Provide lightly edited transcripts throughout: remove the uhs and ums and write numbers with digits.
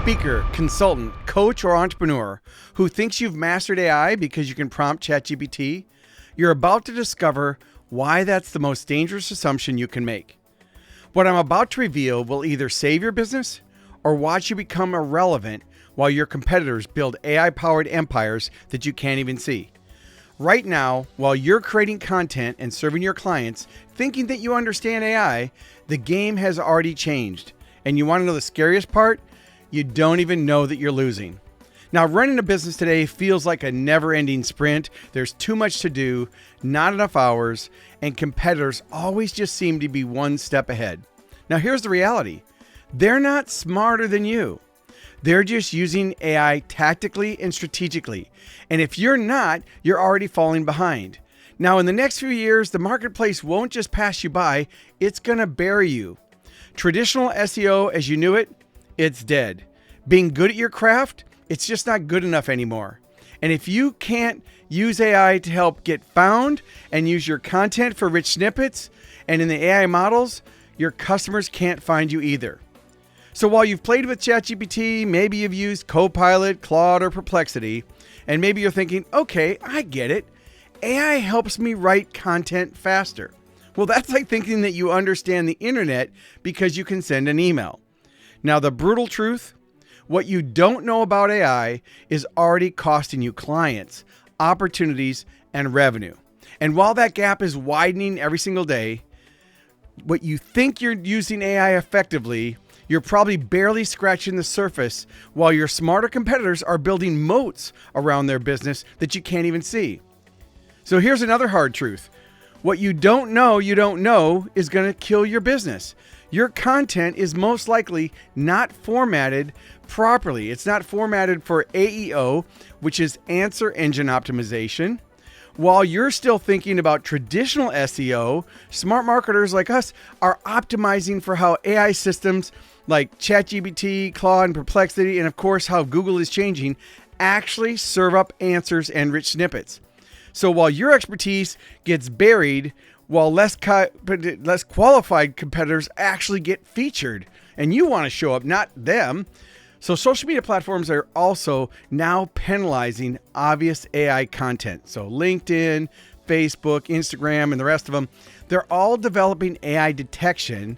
speaker, consultant, coach, or entrepreneur who thinks you've mastered AI because you can prompt ChatGPT, you're about to discover why that's the most dangerous assumption you can make. What I'm about to reveal will either save your business or watch you become irrelevant while your competitors build AI-powered empires that you can't even see. Right now, while you're creating content and serving your clients, thinking that you understand AI, the game has already changed. And you want to know the scariest part? You don't even know that you're losing. Now, running a business today feels like a never-ending sprint. There's too much to do, not enough hours, and competitors always just seem to be one step ahead. Now, here's the reality. They're not smarter than you. They're just using AI tactically and strategically. And if you're not, you're already falling behind. Now, in the next few years, the marketplace won't just pass you by, it's going to bury you. Traditional SEO as you knew it, it's dead. Being good at your craft, it's just not good enough anymore. And if you can't use AI to help get found and use your content for rich snippets, and in the AI models, your customers can't find you either. So while you've played with ChatGPT, maybe you've used Copilot, Claude, or Perplexity, and maybe you're thinking, okay, I get it. AI helps me write content faster. Well, that's like thinking that you understand the internet because you can send an email. Now, the brutal truth, what you don't know about AI is already costing you clients, opportunities, and revenue. And while that gap is widening every single day, what you think you're using AI effectively, you're probably barely scratching the surface while your smarter competitors are building moats around their business that you can't even see. So here's another hard truth. What you don't know is going to kill your business. Your content is most likely not formatted properly. It's not formatted for AEO, which is answer engine optimization. While you're still thinking about traditional SEO, smart marketers like us are optimizing for how AI systems like ChatGPT, Claude, and Perplexity, and of course how Google is changing, actually serve up answers and rich snippets. So while your expertise gets buried, while less qualified competitors actually get featured, and you want to show up, not them. So social media platforms are also now penalizing obvious AI content. So LinkedIn, Facebook, Instagram, and the rest of them, they're all developing AI detection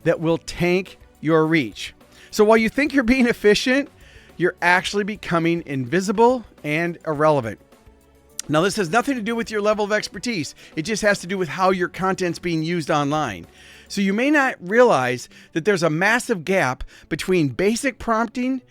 that will tank your reach. So while you think you're being efficient, you're actually becoming invisible and irrelevant. Now, this has nothing to do with your level of expertise. It just has to do with how your content's being used online. So you may not realize that there's a massive gap between basic prompting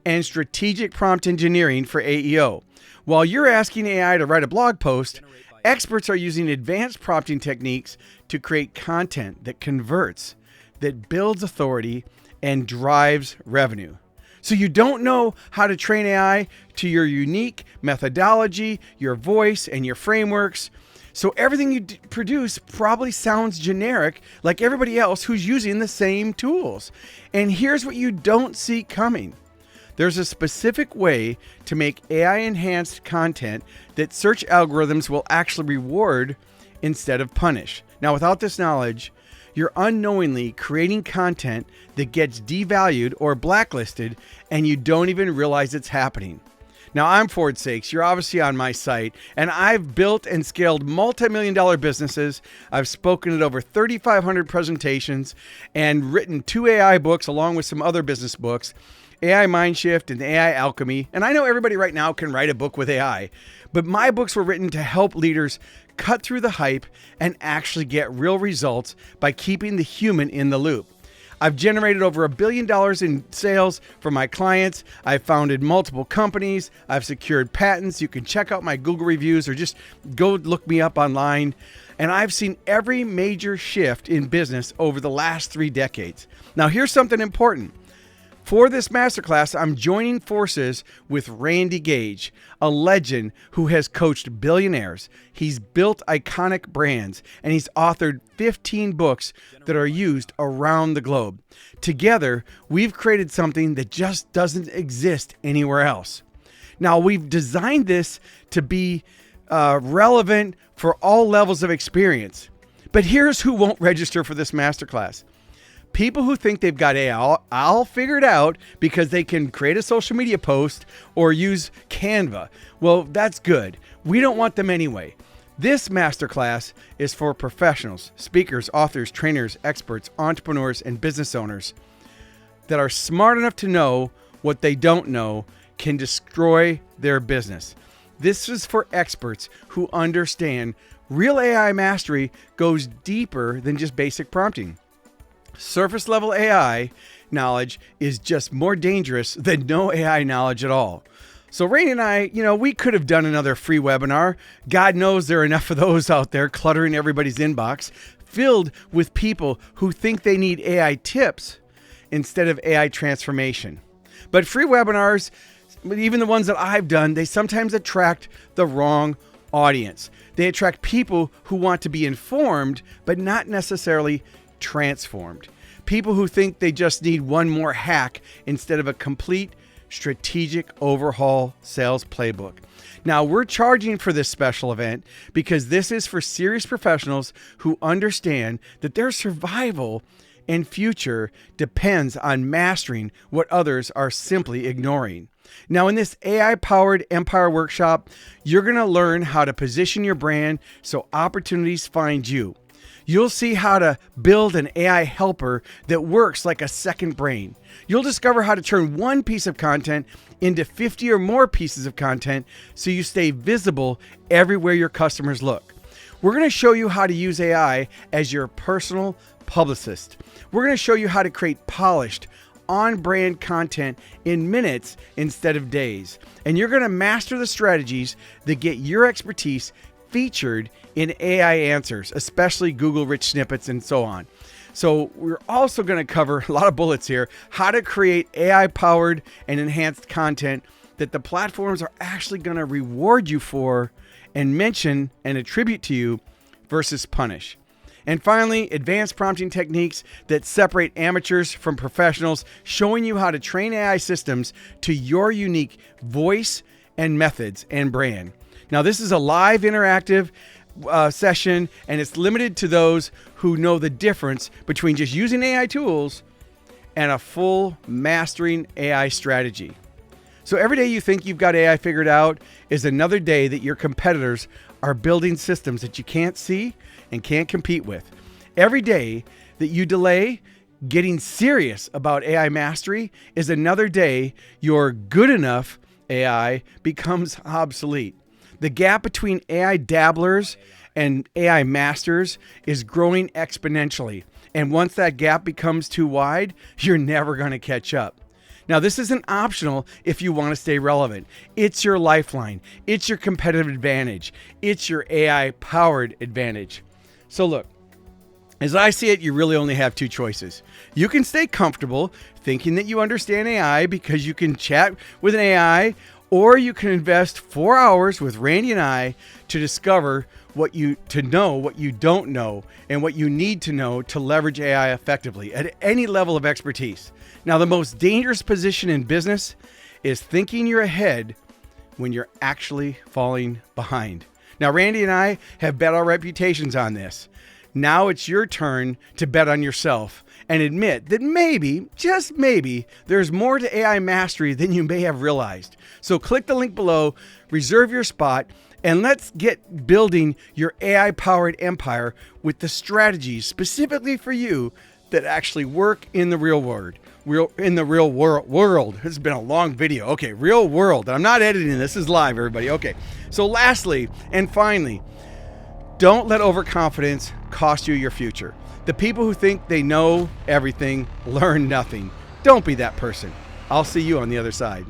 and strategic prompt engineering for AEO. While you're asking AI to write a blog post, experts are using advanced prompting techniques to create content that converts, that builds authority, and drives revenue. So you don't know how to train AI to your unique methodology, your voice, and your frameworks. So everything you produce probably sounds generic like everybody else who's using the same tools. And here's what you don't see coming. There's a specific way to make AI-enhanced content that search algorithms will actually reward instead of punish. Now, without this knowledge, you're unknowingly creating content that gets devalued or blacklisted, and you don't even realize it's happening. Now, I'm Ford Saeks. You're obviously on my site, and I've built and scaled multi-million-dollar businesses. I've spoken at over 3,500 presentations and written 2 AI books along with some other business books, AI Mindshift and AI Alchemy. And I know everybody right now can write a book with AI, but my books were written to help leaders cut through the hype and actually get real results by keeping the human in the loop. I've generated over $1 billion in sales for my clients. I've founded multiple companies. I've secured patents. You can check out my Google reviews or just go look me up online. And I've seen every major shift in business over the last 3 decades. Now, here's something important. For this masterclass, I'm joining forces with Randy Gage, a legend who has coached billionaires. He's built iconic brands, and he's authored 15 books that are used around the globe. Together, we've created something that just doesn't exist anywhere else. Now, we've designed this to be relevant for all levels of experience. But here's who won't register for this masterclass. People who think they've got AI all figured out because they can create a social media post or use Canva. Well, that's good. We don't want them anyway. This masterclass is for professionals, speakers, authors, trainers, experts, entrepreneurs, and business owners that are smart enough to know what they don't know can destroy their business. This is for experts who understand real AI mastery goes deeper than just basic prompting. Surface level AI knowledge is just more dangerous than no AI knowledge at all. So Randy and I, we could have done another free webinar. God knows there are enough of those out there cluttering everybody's inbox, filled with people who think they need AI tips instead of AI transformation. But free webinars, even the ones that I've done, they sometimes attract the wrong audience. They attract people who want to be informed, but not necessarily transformed. People who think they just need one more hack instead of a complete strategic overhaul sales playbook. Now, we're charging for this special event because this is for serious professionals who understand that their survival and future depends on mastering what others are simply ignoring. Now, in this AI-powered Empire Workshop, you're going to learn how to position your brand so opportunities find you. You'll see how to build an AI helper that works like a second brain. You'll discover how to turn one piece of content into 50 or more pieces of content so you stay visible everywhere your customers look. We're going to show you how to use AI as your personal publicist. We're going to show you how to create polished, on-brand content in minutes instead of days. And you're going to master the strategies that get your expertise featured in AI answers, especially Google rich snippets and so on. So we're also going to cover a lot of bullets here, how to create AI-powered and enhanced content that the platforms are actually going to reward you for and mention and attribute to you versus punish. And finally, advanced prompting techniques that separate amateurs from professionals, showing you how to train AI systems to your unique voice and methods and brand. Now, this is a live interactive session, and it's limited to those who know the difference between just using AI tools and a full mastering AI strategy. So every day you think you've got AI figured out is another day that your competitors are building systems that you can't see and can't compete with. Every day that you delay getting serious about AI mastery is another day your good enough AI becomes obsolete. The gap between AI dabblers and AI masters is growing exponentially. And once that gap becomes too wide, you're never going to catch up. Now, this isn't optional if you want to stay relevant. It's your lifeline. It's your competitive advantage. It's your AI-powered advantage. So look, as I see it, you really only have two choices. You can stay comfortable thinking that you understand AI because you can chat with an AI, or you can invest 4 hours with Randy and I to discover what you don't know and what you need to know to leverage AI effectively at any level of expertise. Now, the most dangerous position in business is thinking you're ahead when you're actually falling behind. Now, Randy and I have bet our reputations on this. Now it's your turn to bet on yourself and admit that maybe, just maybe, there's more to AI mastery than you may have realized. So click the link below, reserve your spot, and let's get building your AI-powered empire with the strategies specifically for you that actually work in the real world. World. This has been a long video. Okay, real world. I'm not editing this is live, everybody. Okay. So lastly and finally, don't let overconfidence cost you your future. The people who think they know everything learn nothing. Don't be that person. I'll see you on the other side.